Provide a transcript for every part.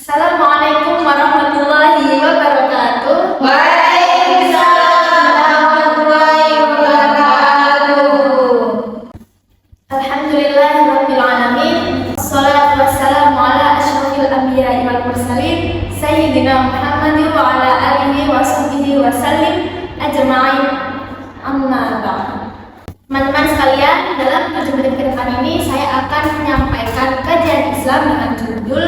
Assalamualaikum warahmatullahi wabarakatuh. Waalaikumsalam warahmatullahi wabarakatuh. Alhamdulillahirabbil alamin. Wassalatu wassalamu ala asyrofil anbiya'i wal mursalin sayyidina Muhammadin wa ala alihi wa sahbihi wa sallim ajma'in. Amma ba'd. Teman-teman sekalian, dalam 7 menit ke depan ini saya akan menyampaikan kajian Islam dengan judul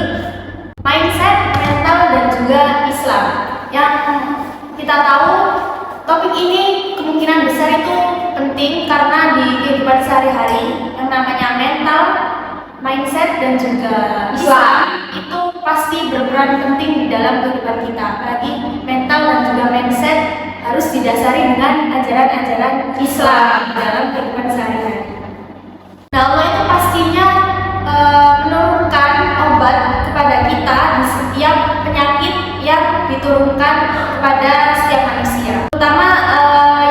Mindset, Mental, dan juga Islam. Yang kita tahu, topik ini kemungkinan besar itu penting karena di kehidupan sehari-hari yang namanya mental, mindset, dan juga Islam itu pasti berperan penting di dalam kehidupan kita. Apalagi mental dan juga mindset harus didasari dengan ajaran-ajaran Islam di dalam kehidupan sehari-hari. Nah, Allah itu pastinya menurunkan obat kepada kita di setiap penyakit yang diturunkan kepada setiap manusia. Terutama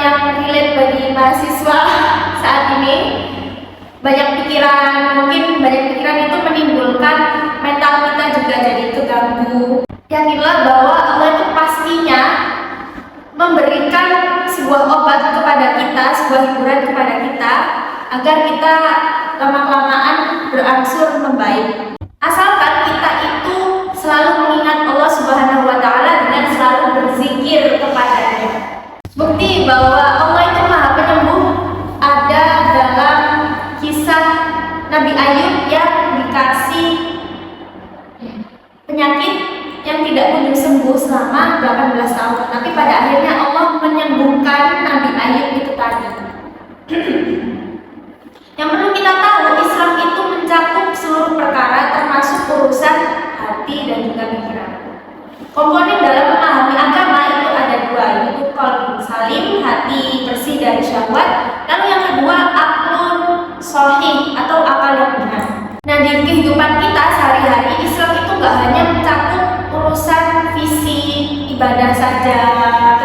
yang relate bagi mahasiswa saat ini, mungkin banyak pikiran itu menimbulkan mental kita juga jadi terganggu. Yakinlah bahwa Allah itu pastinya memberikan sebuah obat kepada kita, sebuah hiburan kepada kita, agar kita lama-kelamaan berangsur membaik. Asalkan kita itu selalu mengingat Allah Subhanahu wa Ta'ala dengan selalu berzikir kepadanya. Bukti bahwa Allah itu Maha Penyembuh ada dalam kisah Nabi Ayub yang dikasih penyakit yang tidak kunjung sembuh selama 18 tahun. Tapi pada akhirnya Allah menyembuhkan Nabi Ayub itu tadi. Yang perlu kita tahu, Islam itu mencakup seluruh perkara termasuk urusan hati dan juga pikiran. Komponen dalam memahami agama itu ada dua, yaitu qalbun salim, hati bersih dari syahwat, lalu yang kedua aqlun shahih atau akal yang benar. Nah, di kehidupan kita sehari-hari, Islam itu nggak hanya mencakup urusan fisik, ibadah saja,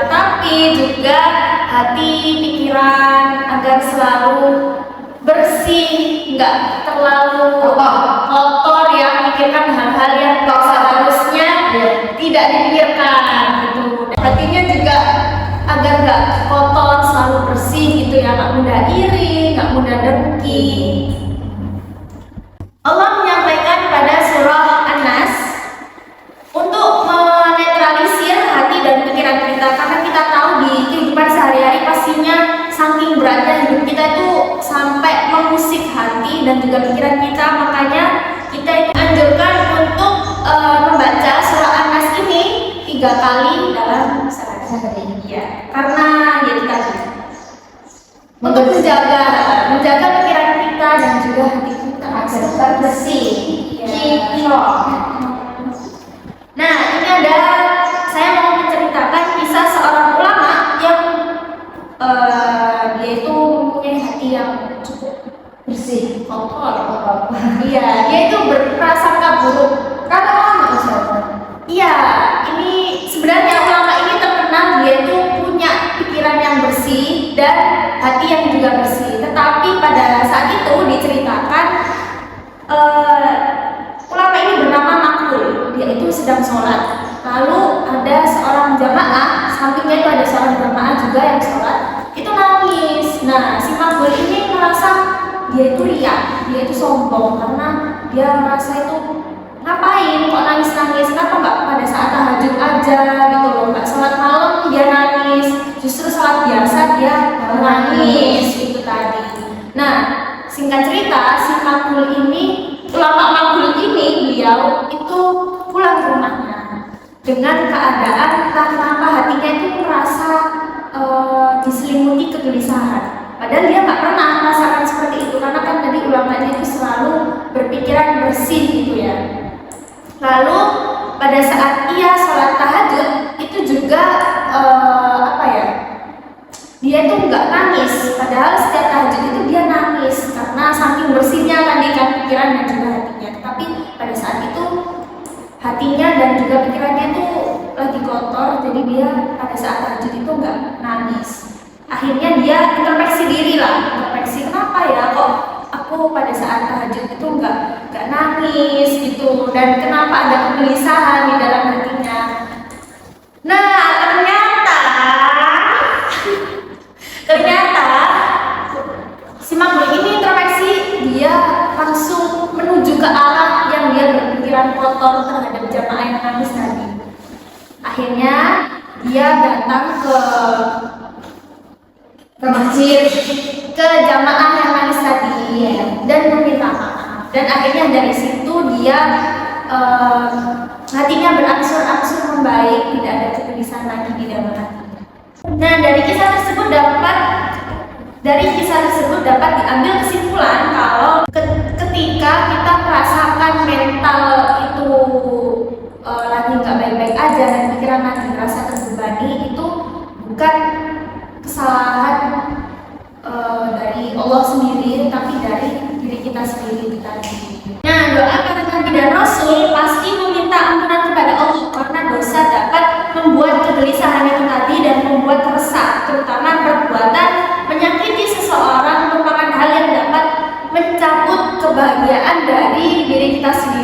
tetapi juga hati, pikiran agar selalu bersih, nggak terlalu kotor ya, memikirkan hal-hal yang seharusnya tidak dipikirkan gitu. Hatinya juga agar nggak kotor, selalu bersih gitu ya, nggak mudah iri, nggak mudah dengki. Allah menyampaikan pada surah An-Nas untuk menetralisir hati dan pikiran kita, karena kita tahu di kehidupan sehari-hari pastinya saking beratnya hidup kita itu sampai mengusik hati dan juga pikiran kita. Makanya kita itu anjurkan untuk membaca surah An-Nas ini 3 kali dalam sehari. Ya, karena ya kita untuk menjaga pikiran kita dan juga hati kita agar tetap bersih. Nah, ini saya mau menceritakan kisah seorang ulama yang dia itu mempunyai hati yang cukup bersih, kotor. Iya, dia itu berprasangka buruk. Karena ulama siapa? Iya, ini sebenarnya ulama ini terkenal dia itu punya pikiran yang bersih dan hati yang juga bersih. Tetapi pada saat itu diceritakan ulama ini bernama Makhlul. Dia itu sedang sholat. Lalu ada seorang jamaah, sampingnya itu ada seorang jamaah juga yang sholat, itu nangis. Nah, si Makhlul ini merasa dia itu riak, dia itu sombong karena dia merasa itu ngapain kok nangis-nangis, kenapa nggak pada saat tahajud aja gitu loh, nggak sholat malam dia nangis, justru sholat biasa dia nangis itu tadi. Nah, singkat cerita, si Makhlul ini, ulama Makhlul ini, beliau itu pulang ke rumahnya dengan keadaan entah kenapa hatinya itu merasa diselimuti kegelisahan. Padahal dia nggak pernah merasakan seperti itu, karena kan tadi ulamanya itu selalu berpikiran bersih gitu ya. Lalu pada saat ia sholat tahajud itu juga dia itu nggak nangis, padahal setiap tahajud itu dia nangis karena saking bersihnya tadi kan pikiran dan juga hatinya. Tapi pada saat itu hatinya dan juga pikirannya itu lagi kotor, jadi dia pada saat tahajud itu nggak nangis. Akhirnya dia introspeksi diri lah, introspeksi, kenapa ya kok aku aku pada saat tahajud itu nggak nangis gitu, dan kenapa ada kegelisahan di dalam hatinya. Nah, ternyata si makhluk ini introspeksi, dia langsung menuju ke arah yang dia berpikiran kotor terhadap jamaah yang nangis tadi. Akhirnya dia datang ke masjid, ke jamaah yang nangis tadi dan meminta maaf. Dan akhirnya dari situ dia hatinya berangsur-angsur membaik, tidak ada kegelisahan lagi di dalam hatinya. Nah, dari kisah tersebut dapat diambil kesimpulan kalau ketika kita merasakan mental itu lagi nggak baik-baik aja dan pikiran lagi merasa terbebani, itu bukan kesalahan dari Allah sendiri, tapi dari diri kita sendiri tadi. Nah, doa kata Nabi dan Rasul pasti meminta ampunan kepada Allah, karena dosa dapat membuat kegelisahan itu tadi dan membuat resah, terutama perbuatan menyakiti seseorang merupakan hal yang dapat mencabut kebahagiaan dari diri kita sendiri.